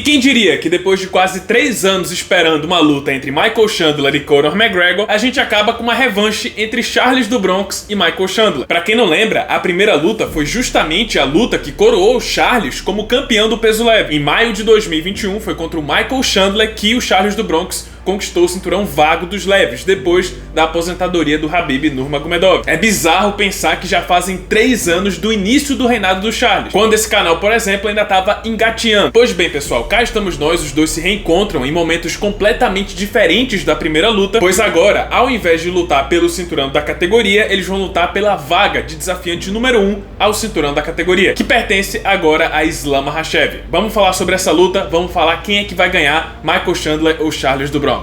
quem diria que depois de quase 3 anos esperando uma luta entre Michael Chandler e Conor McGregor, a gente acaba com uma revanche entre Charles do Bronx e Michael Chandler. Pra quem não lembra, a primeira luta foi justamente a luta que coroou Charles como campeão do peso leve. Em maio de 2021 foi contra o Michael Chandler que o Charles do Bronx conquistou o cinturão vago dos leves, depois da aposentadoria do Khabib Nurmagomedov. É bizarro pensar que já fazem 3 anos do início do reinado do Charles, quando esse canal, por exemplo, ainda estava engateando. Pois bem, pessoal, cá estamos nós, os dois se reencontram em momentos completamente diferentes da primeira luta, pois agora, ao invés de lutar pelo cinturão da categoria, eles vão lutar pela vaga de desafiante número 1 ao cinturão da categoria, que pertence agora a Islam Makhachev. Vamos falar sobre essa luta, vamos falar quem é que vai ganhar, Michael Chandler ou Charles do Bronx.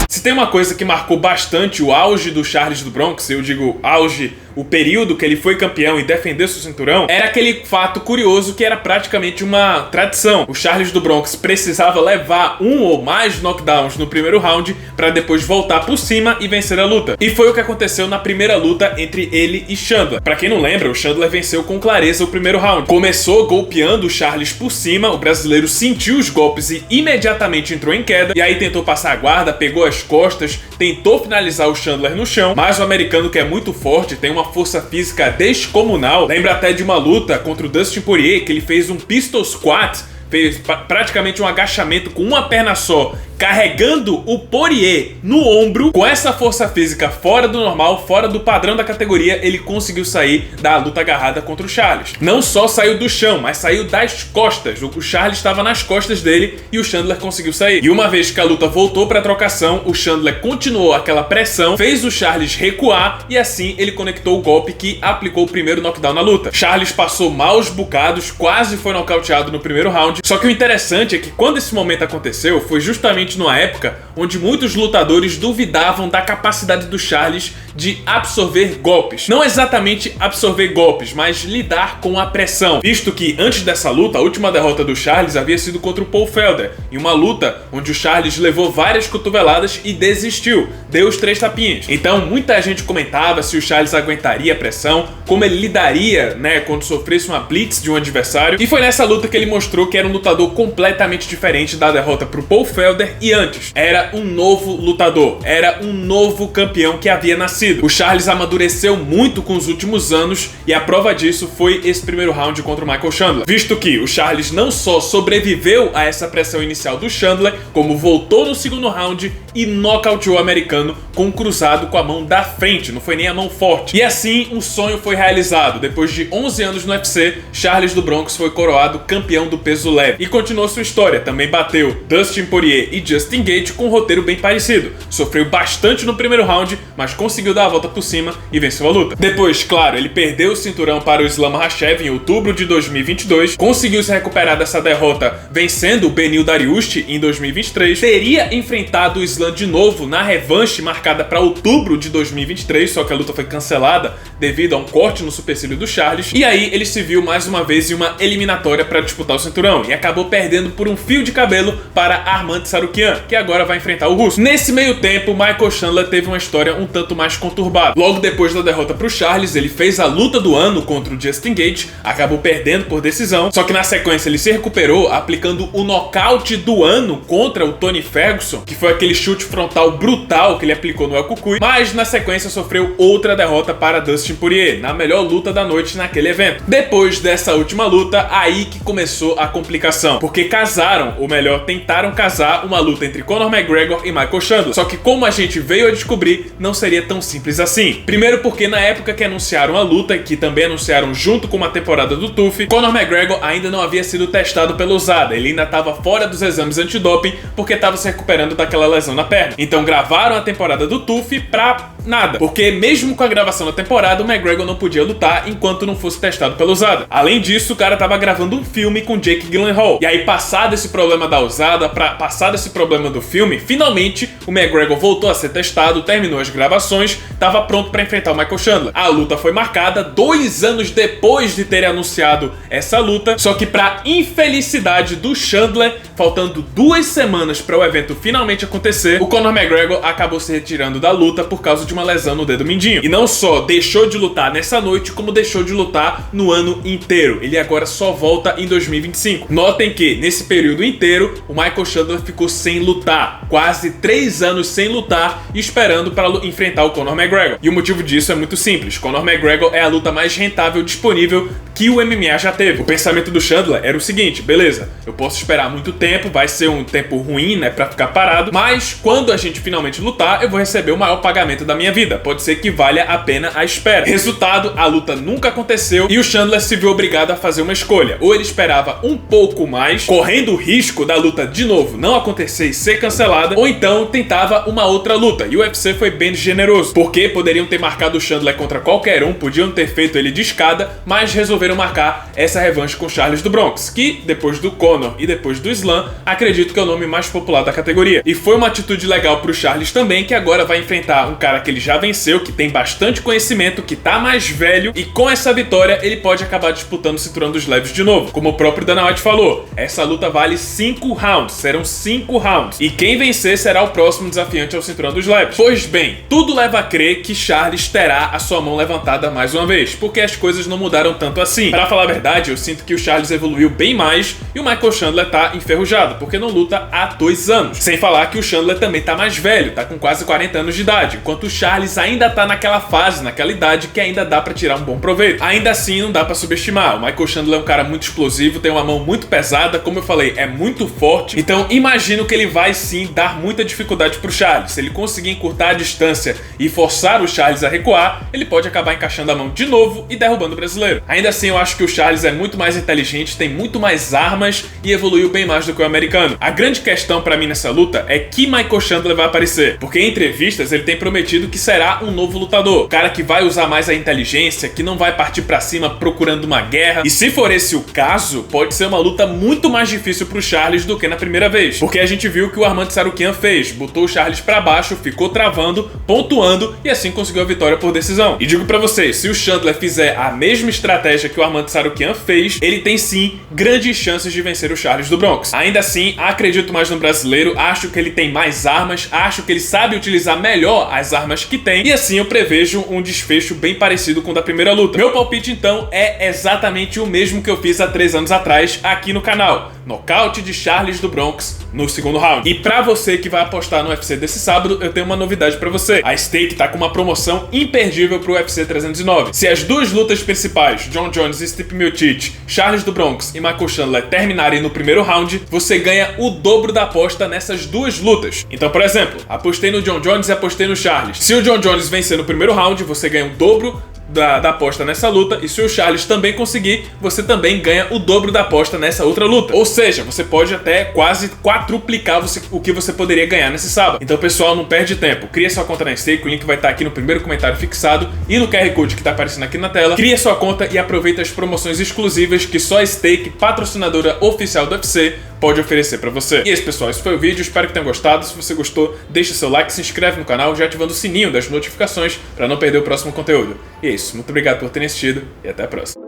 Se tem uma coisa que marcou bastante o auge do Charles do Bronx, eu digo auge, o período que ele foi campeão e defendeu seu cinturão, era aquele fato curioso que era praticamente uma tradição. O Charles do Bronx precisava levar um ou mais knockdowns no primeiro round para depois voltar por cima e vencer a luta. E foi o que aconteceu na primeira luta entre ele e Chandler. Pra quem não lembra, o Chandler venceu com clareza o primeiro round. Começou golpeando o Charles por cima, o brasileiro sentiu os golpes e imediatamente entrou em queda, e aí tentou passar a guarda, pegou as costas, tentou finalizar o Chandler no chão, mas o americano, que é muito forte, tem uma força física descomunal, lembra até de uma luta contra o Dustin Poirier, que ele fez um pistol squat, fez praticamente um agachamento com uma perna só, carregando o Poirier no ombro. Com essa força física fora do normal, fora do padrão da categoria, ele conseguiu sair da luta agarrada contra o Charles. Não só saiu do chão, mas saiu das costas. O Charles estava nas costas dele e o Chandler conseguiu sair. E uma vez que a luta voltou para trocação, o Chandler continuou aquela pressão, fez o Charles recuar e assim ele conectou o golpe que aplicou o primeiro knockdown na luta. Charles passou maus bocados, quase foi nocauteado no primeiro round. Só que o interessante é que quando esse momento aconteceu, foi justamente numa época onde muitos lutadores duvidavam da capacidade do Charles de absorver golpes. Não exatamente absorver golpes, mas lidar com a pressão. Visto que antes dessa luta, a última derrota do Charles havia sido contra o Paul Felder, em uma luta onde o Charles levou várias cotoveladas e desistiu, deu os 3 tapinhas. Então muita gente comentava se o Charles aguentaria a pressão, como ele lidaria, quando sofresse uma blitz de um adversário. E foi nessa luta que ele mostrou que era um lutador completamente diferente da derrota para o Paul Felder e antes. Era um novo lutador, era um novo campeão que havia nascido. O Charles amadureceu muito com os últimos anos e a prova disso foi esse primeiro round contra o Michael Chandler. Visto que o Charles não só sobreviveu a essa pressão inicial do Chandler, como voltou no segundo round e nocauteou o americano com um cruzado com a mão da frente, não foi nem a mão forte. E assim, um sonho foi realizado. Depois de 11 anos no UFC, Charles do Bronx foi coroado campeão do peso leve. E continuou sua história, também bateu Dustin Poirier e Justin Gaethje com um roteiro bem parecido. Sofreu bastante no primeiro round, mas conseguiu dar a volta por cima e venceu a luta. Depois, claro, ele perdeu o cinturão para o Islam Makhachev em outubro de 2022, conseguiu se recuperar dessa derrota vencendo o Beneil Dariush em 2023, teria enfrentado o Islam de novo na revanche marcada para outubro de 2023, só que a luta foi cancelada devido a um corte no supercílio do Charles, e aí ele se viu mais uma vez em uma eliminatória para disputar o cinturão e acabou perdendo por um fio de cabelo para Arman Tsarukyan, que agora vai enfrentar o russo. Nesse meio tempo, Michael Chandler teve uma história um tanto mais conturbada. Logo depois da derrota para o Charles, ele fez a luta do ano contra o Justin Gaethje, acabou perdendo por decisão, só que na sequência ele se recuperou aplicando o nocaute do ano contra o Tony Ferguson, que foi aquele chute frontal brutal que ele aplicou no El Cucuy, mas na sequência sofreu outra derrota para Dustin Poirier, na melhor luta da noite naquele evento. Depois dessa última luta, aí que começou a complicação, porque casaram, ou melhor, tentaram casar uma luta entre Conor McGregor e Michael Chandler, só que como a gente veio a descobrir, não seria tão simples assim. Primeiro porque na época que anunciaram a luta, que também anunciaram junto com uma temporada do TUF, Conor McGregor ainda não havia sido testado pela USADA, ele ainda estava fora dos exames antidoping porque estava se recuperando daquela lesão na perna. Então gravaram a temporada do TUF pra nada. Porque mesmo com a gravação da temporada, o McGregor não podia lutar enquanto não fosse testado pela USADA. Além disso, o cara tava gravando um filme com Jake Gyllenhaal. E aí, passado esse problema da USADA, passado esse problema do filme, finalmente o McGregor voltou a ser testado, terminou as gravações, tava pronto pra enfrentar o Michael Chandler. A luta foi marcada 2 anos depois de terem anunciado essa luta, só que pra infelicidade do Chandler, faltando 2 semanas para o evento finalmente acontecer, o Conor McGregor acabou se retirando da luta por causa de uma lesão no dedo mindinho. E não só deixou de lutar nessa noite, como deixou de lutar no ano inteiro. Ele agora só volta em 2025. Notem que, nesse período inteiro, o Michael Chandler ficou sem lutar. Quase 3 anos sem lutar, esperando para enfrentar o Conor McGregor. E o motivo disso é muito simples. Conor McGregor é a luta mais rentável disponível que o MMA já teve. O pensamento do Chandler era o seguinte: beleza, eu posso esperar muito tempo, vai ser um tempo ruim, né, pra ficar parado, mas quando a gente finalmente lutar, eu vou receber o maior pagamento da minha vida. Pode ser que valha a pena a espera. Resultado, a luta nunca aconteceu e o Chandler se viu obrigado a fazer uma escolha. Ou ele esperava um pouco mais, correndo o risco da luta de novo não acontecer e ser cancelada, ou então tentava uma outra luta. E o UFC foi bem generoso, porque poderiam ter marcado o Chandler contra qualquer um, podiam ter feito ele de escada, mas resolveram marcar essa revanche com Charles do Bronx, que depois do Conor e depois do Islam, acredito que é o nome mais popular da categoria. E foi uma atitude legal pro Charles também, que agora vai enfrentar um cara que ele já venceu, que tem bastante conhecimento, que tá mais velho, e com essa vitória ele pode acabar disputando o cinturão dos leves de novo. Como o próprio Dana White falou, essa luta vale 5 rounds, serão 5 rounds, e quem vencer será o próximo desafiante ao cinturão dos leves. Pois bem, tudo leva a crer que Charles terá a sua mão levantada mais uma vez, porque as coisas não mudaram tanto assim. Pra falar a verdade, eu sinto que o Charles evoluiu bem mais e o Michael Chandler tá enferrujado, porque não luta há 2 anos. Sem falar que o Chandler também tá mais velho, tá com quase 40 anos de idade, enquanto o Charles ainda tá naquela fase, naquela idade que ainda dá pra tirar um bom proveito. Ainda assim, não dá pra subestimar. O Michael Chandler é um cara muito explosivo, tem uma mão muito pesada, como eu falei, é muito forte, então imagino que ele vai sim dar muita dificuldade pro Charles. Se ele conseguir encurtar a distância e forçar o Charles a recuar, ele pode acabar encaixando a mão de novo e derrubando o brasileiro. Ainda assim, eu acho que o Charles é muito mais inteligente, tem muito mais armas e evoluiu bem mais do que o americano. A grande questão pra mim nessa luta é que Michael Chandler vai aparecer, porque em entrevistas ele tem prometido que será um novo lutador, cara que vai usar mais a inteligência, que não vai partir pra cima procurando uma guerra. E se for esse o caso, pode ser uma luta muito mais difícil pro Charles do que na primeira vez, porque a gente viu o que o Arman Tsarukyan fez, botou o Charles pra baixo, ficou travando, pontuando e assim conseguiu a vitória por decisão. E digo pra vocês, se o Chandler fizer a mesma estratégia que o Arman Tsarukyan fez, ele tem sim grandes chances de vencer o Charles do Bronx. Ainda assim, acredito mais no brasileiro, acho que ele tem mais armas, acho que ele sabe utilizar melhor as armas que tem, e assim eu prevejo um desfecho bem parecido com o da primeira luta. Meu palpite então é exatamente o mesmo que eu fiz há 3 anos atrás aqui no canal: nocaute de Charles do Bronx no segundo round. E pra você que vai apostar no UFC desse sábado, eu tenho uma novidade pra você. A Stake tá com uma promoção imperdível pro UFC 309. Se as 2 lutas principais, Jon Jones e Stipe Miocic, Charles do Bronx e Michael Chandler, terminarem no primeiro round, você ganha o dobro da aposta nessas 2 lutas. Então, por exemplo, apostei no Jon Jones e apostei no Charles. Se o Jon Jones vencer no primeiro round, você ganha o dobro da aposta nessa luta, e se o Charles também conseguir, você também ganha o dobro da aposta nessa outra luta. Ou seja, você pode até quase quadruplicar o que você poderia ganhar nesse sábado. Então, pessoal, não perde tempo. Cria sua conta na Stake, o link vai estar aqui no primeiro comentário fixado e no QR Code que está aparecendo aqui na tela. Cria sua conta e aproveita as promoções exclusivas que só a Stake, patrocinadora oficial do UFC, pode oferecer pra você. E é isso, pessoal, esse foi o vídeo, espero que tenham gostado. Se você gostou, deixa seu like, se inscreve no canal, já ativando o sininho das notificações para não perder o próximo conteúdo. E é isso, muito obrigado por terem assistido e até a próxima.